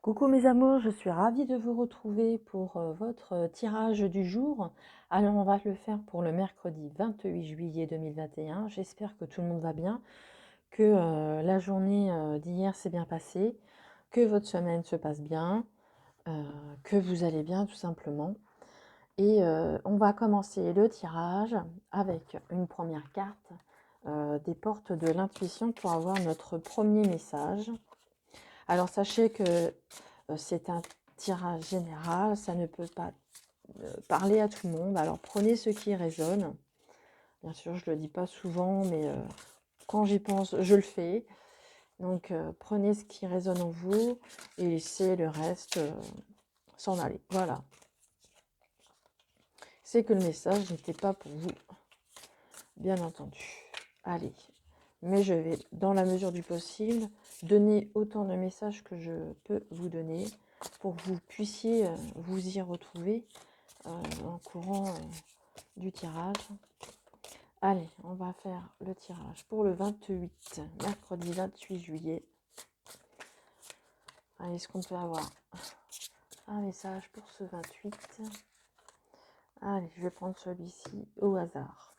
Coucou mes amours, je suis ravie de vous retrouver pour votre tirage du jour. Alors on va le faire pour le mercredi 28 juillet 2021. J'espère que tout le monde va bien, que la journée d'hier s'est bien passée, que votre semaine se passe bien, que vous allez bien tout simplement. Et on va commencer le tirage avec une première carte des portes de l'intuition pour avoir notre premier message. Alors sachez que c'est un tirage général, ça ne peut pas parler à tout le monde. Alors prenez ce qui résonne. Bien sûr, je ne le dis pas souvent, mais quand j'y pense, je le fais. Donc prenez ce qui résonne en vous et laissez le reste s'en aller. Voilà. C'est que le message n'était pas pour vous, bien entendu. Allez. Mais je vais, dans la mesure du possible, donner autant de messages que je peux vous donner pour que vous puissiez vous y retrouver en courant du tirage. Allez, on va faire le tirage pour le 28, mercredi 28 juillet. Allez, est-ce qu'on peut avoir un message pour ce 28? Allez, je vais prendre celui-ci au hasard.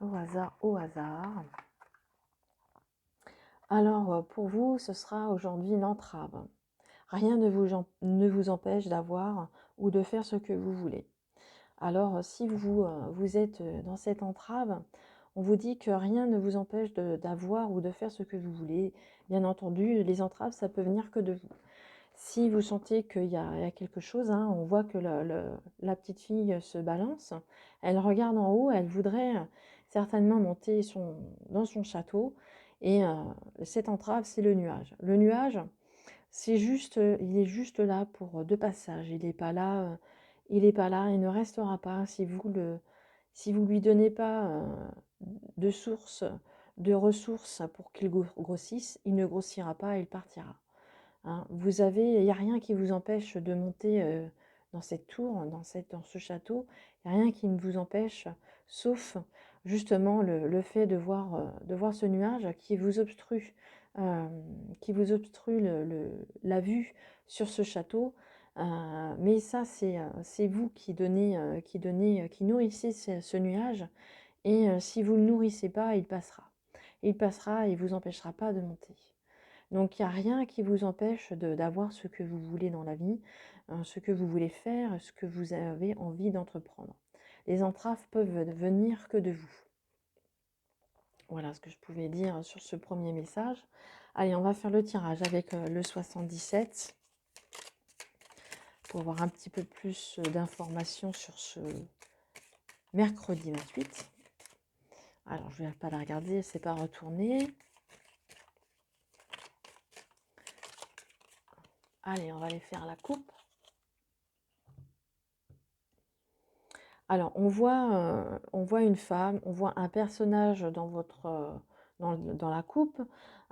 Au hasard, au hasard. Alors, pour vous, ce sera aujourd'hui l'entrave. Rien ne vous empêche d'avoir ou de faire ce que vous voulez. Alors, si vous êtes dans cette entrave, on vous dit que rien ne vous empêche d'avoir ou de faire ce que vous voulez. Bien entendu, les entraves, ça peut venir que de vous. Si vous sentez qu'il y a quelque chose, hein, on voit que la petite fille se balance, elle regarde en haut, elle voudrait certainement monter dans son château. Et cette entrave, c'est le nuage. Le nuage, c'est juste, il est juste là pour de passage. Il n'est pas là, il ne restera pas si vous lui donnez pas de source, de ressources pour qu'il grossisse, il ne grossira pas, il partira. Hein. Il n'y a rien qui vous empêche de monter dans cette tour, dans ce château. Il n'y a rien qui ne vous empêche, sauf justement le fait de voir ce nuage euh, qui vous obstrue la vue sur ce château. Mais ça, c'est vous qui nourrissez ce nuage. Et si vous ne le nourrissez pas, il passera. Il passera et il ne vous empêchera pas de monter. Donc, il n'y a rien qui vous empêche d'avoir ce que vous voulez dans la vie, ce que vous voulez faire, ce que vous avez envie d'entreprendre. Les entraves peuvent venir que de vous. Voilà ce que je pouvais dire sur ce premier message. Allez, on va faire le tirage avec le 77 pour avoir un petit peu plus d'informations sur ce mercredi 28. Alors, je ne vais pas la regarder, c'est pas retourné. Allez, on va aller faire la coupe. Alors, on voit une femme, on voit un personnage dans la coupe,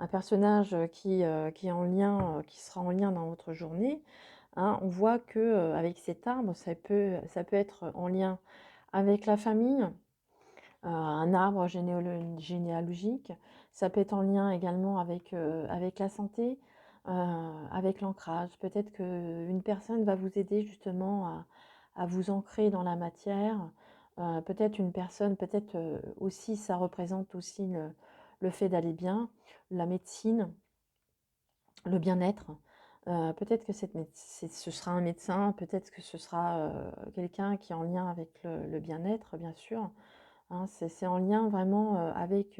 un personnage qui est en lien, qui sera en lien dans votre journée. Hein. On voit que avec cet arbre, ça peut être en lien avec la famille, un arbre généalogique. Ça peut être en lien également avec la santé, avec l'ancrage. Peut-être qu'une personne va vous aider justement à vous ancrer dans la matière. Peut-être une personne, peut-être aussi, ça représente aussi le fait d'aller bien, la médecine, le bien-être. Peut-être que ce sera un médecin, peut-être que ce sera quelqu'un qui est en lien avec le bien-être, bien sûr. Hein, c'est en lien vraiment avec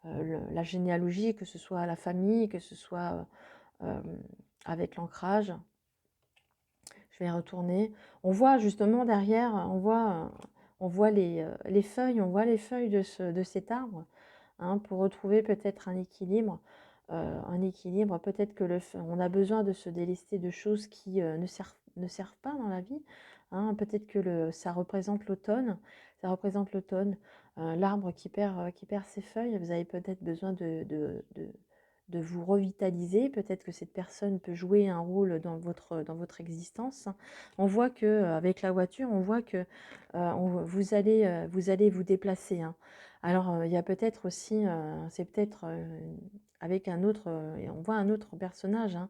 la généalogie, que ce soit la famille, que ce soit avec l'ancrage. Je vais retourner. On voit justement derrière, on voit les feuilles, de cet arbre, hein, pour retrouver peut-être un équilibre. Peut-être que on a besoin de se délester de choses qui ne servent pas dans la vie. Hein. Peut-être que ça représente l'automne. Ça représente l'automne, l'arbre qui perd ses feuilles. Vous avez peut-être besoin de vous revitaliser. Peut-être que cette personne peut jouer un rôle dans votre existence. On voit que avec la voiture, on voit que vous allez vous déplacer. Hein. Alors, il y a peut-être aussi, c'est peut-être avec un autre, et on voit un autre personnage, hein.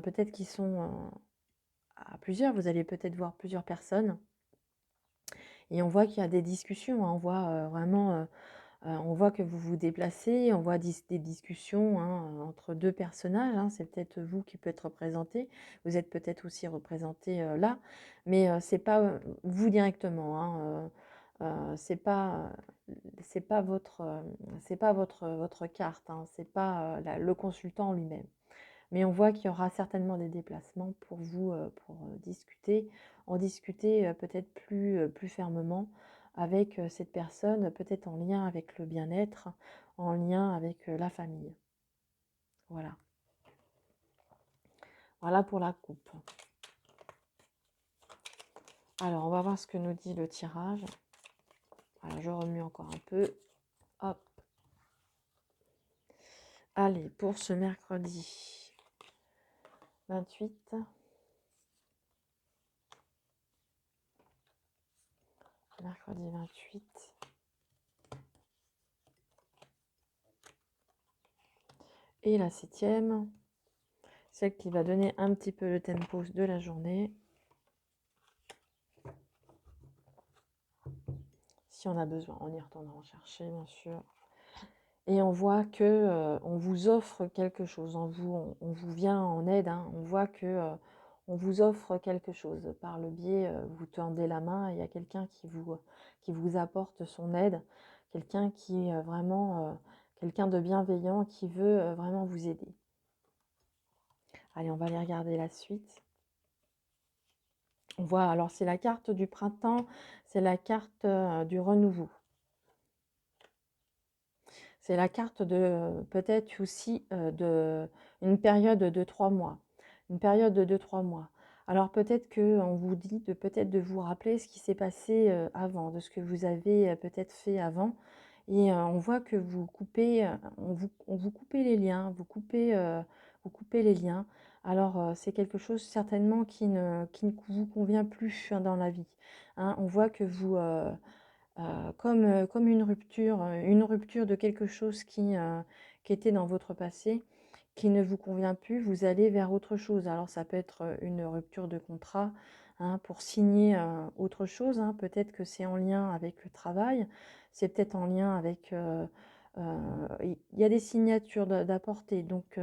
Peut-être qu'ils sont à plusieurs, vous allez peut-être voir plusieurs personnes et on voit qu'il y a des discussions, hein. On voit vraiment, on voit que vous vous déplacez, on voit des discussions, hein, entre deux personnages, hein. C'est peut-être vous qui peut être représenté. Vous êtes peut-être aussi représenté là, mais c'est pas vous directement, hein. C'est pas votre, votre carte, hein. C'est pas le consultant lui-même. Mais on voit qu'il y aura certainement des déplacements pour vous, pour discuter, en discuter peut-être plus fermement avec cette personne, peut-être en lien avec le bien-être, en lien avec la famille. Voilà. Voilà pour la coupe. Alors, on va voir ce que nous dit le tirage. Alors, je remue encore un peu. Hop. Allez, pour ce mercredi 28. Mercredi 28. Et la 7e, celle qui va donner un petit peu le tempo de la journée. Si on a besoin, on y retournera en chercher, bien sûr. Et on voit que on vous offre quelque chose, on vous vient en aide, hein. On voit que on vous offre quelque chose. Par le biais, vous tendez la main et il y a quelqu'un qui vous apporte son aide, quelqu'un qui est vraiment quelqu'un de bienveillant qui veut vraiment vous aider. Allez, on va aller regarder la suite. On voit, alors c'est la carte du printemps, c'est la carte du renouveau. C'est la carte de peut-être aussi une période de 3 mois. Une période de 3 mois. Alors peut-être qu'on vous dit peut-être de vous rappeler ce qui s'est passé avant, de ce que vous avez peut-être fait avant. Et on voit que vous coupez, on vous coupez les liens, vous coupez les liens. Alors c'est quelque chose certainement qui ne vous convient plus, hein, dans la vie, hein. On voit que vous, comme une rupture de quelque chose qui était dans votre passé, qui ne vous convient plus, vous allez vers autre chose. Alors ça peut être une rupture de contrat, hein, pour signer autre chose, hein. Peut-être que c'est en lien avec le travail, c'est peut-être en lien avec... il y a des signatures d'apporter, donc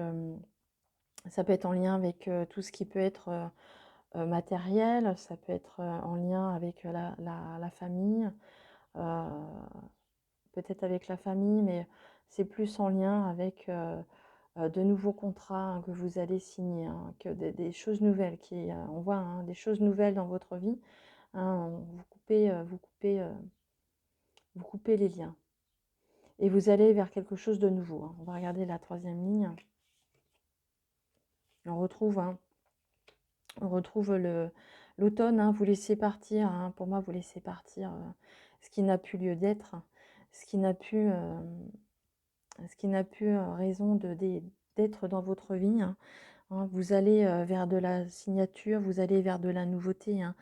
ça peut être en lien avec tout ce qui peut être matériel, ça peut être en lien avec la famille, euh, peut-être avec la famille, mais c'est plus en lien avec de nouveaux contrats, hein, que vous allez signer, hein, que des choses nouvelles on voit, hein, des choses nouvelles dans votre vie, hein. Vous coupez les liens et vous allez vers quelque chose de nouveau, hein. On va regarder la 3e ligne. On retrouve, hein, l'automne, hein. Vous laissez partir, hein, pour moi vous laissez partir ce qui n'a plus lieu d'être, ce qui n'a plus raison d'être dans votre vie, hein. Vous allez vers de la signature, vous allez vers de la nouveauté, hein.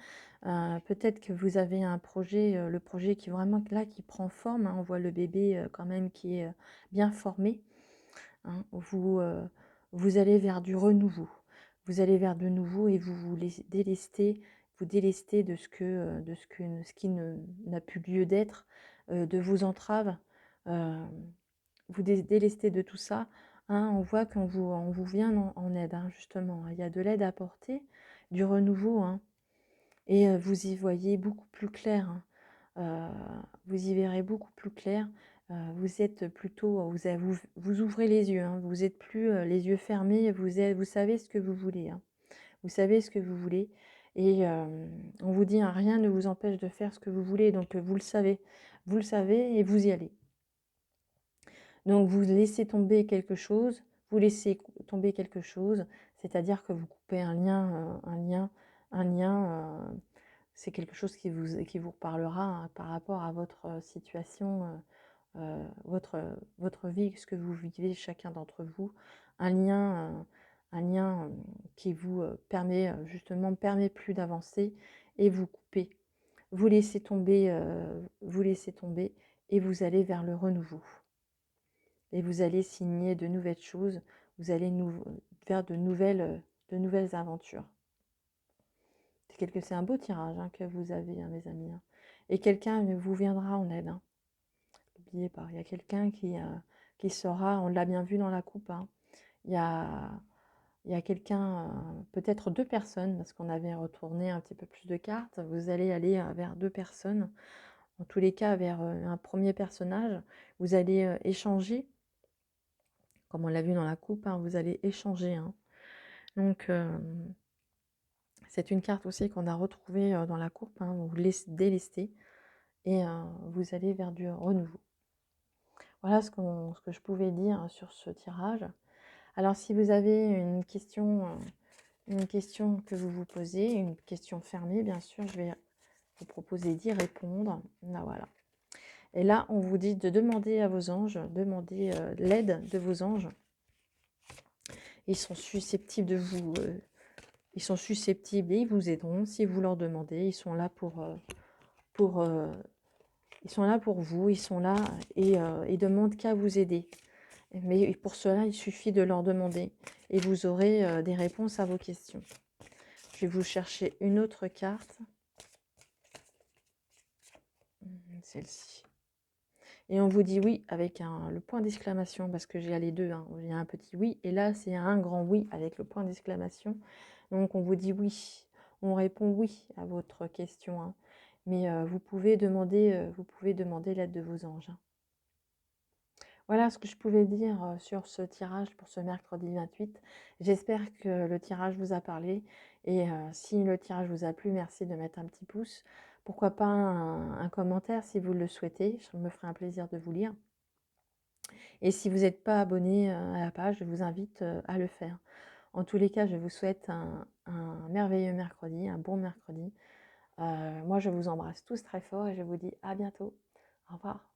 Peut-être que vous avez un projet, le projet qui vraiment là qui prend forme, hein. On voit le bébé quand même qui est bien formé, hein. Vous allez vers du renouveau. Vous allez vers de nouveau et vous délestez de ce qui n'a plus lieu d'être, de vos entraves. Vous délestez de tout ça, hein. On voit on vous vient en aide, hein, justement. Il y a de l'aide à apporter, du renouveau, hein, et vous y voyez beaucoup plus clair, hein. Vous y verrez beaucoup plus clair. Vous êtes plutôt, vous ouvrez les yeux, hein. Vous êtes plus les yeux fermés. Vous savez ce que vous voulez, hein. Vous savez ce que vous voulez. Et on vous dit, hein, rien ne vous empêche de faire ce que vous voulez. Donc vous le savez. Vous le savez et vous y allez. Donc vous laissez tomber quelque chose, c'est-à-dire que vous coupez un lien, c'est quelque chose qui vous parlera, hein, par rapport à votre situation, votre vie, ce que vous vivez chacun d'entre vous, un lien qui vous permet plus d'avancer et vous coupez. Vous laissez tomber et vous allez vers le renouveau. et vous allez signer de nouvelles choses, vous allez faire de nouvelles aventures. C'est un beau tirage hein, que vous avez, hein, mes amis. Hein. Et quelqu'un vous viendra en aide. Hein. N'oubliez pas, il y a quelqu'un qui sera, on l'a bien vu dans la coupe, hein. Il y a, il y a quelqu'un, peut-être 2 personnes, parce qu'on avait retourné un petit peu plus de cartes. Vous allez aller vers 2 personnes, en tous les cas vers un premier personnage. Vous allez échanger, comme on l'a vu dans la coupe, hein, vous allez échanger. Hein. Donc, c'est une carte aussi qu'on a retrouvée dans la coupe, hein, vous délestez et vous allez vers du renouveau. Voilà ce que je pouvais dire sur ce tirage. Alors, si vous avez une question que vous vous posez, une question fermée, bien sûr, je vais vous proposer d'y répondre. Là, voilà. Et là, on vous dit de demander à vos anges, demander l'aide de vos anges. Ils sont susceptibles de vous... ils sont susceptibles et ils vous aideront si vous leur demandez. Ils sont là ils sont là pour vous, ils sont là et ils demandent qu'à vous aider. Mais pour cela, il suffit de leur demander et vous aurez des réponses à vos questions. Je vais vous chercher une autre carte. Celle-ci. Et on vous dit oui avec le point d'exclamation parce que j'ai les deux. Hein. Il y a un petit oui et là, c'est un grand oui avec le point d'exclamation. Donc, on vous dit oui. On répond oui à votre question. Hein. Mais vous pouvez demander l'aide de vos anges. Hein. Voilà ce que je pouvais dire sur ce tirage pour ce mercredi 28. J'espère que le tirage vous a parlé. Et si le tirage vous a plu, merci de mettre un petit pouce. Pourquoi pas un commentaire si vous le souhaitez. Je me ferai un plaisir de vous lire. Et si vous n'êtes pas abonné à la page, je vous invite à le faire. En tous les cas, je vous souhaite un merveilleux mercredi, un bon mercredi. Moi, je vous embrasse tous très fort et je vous dis à bientôt. Au revoir.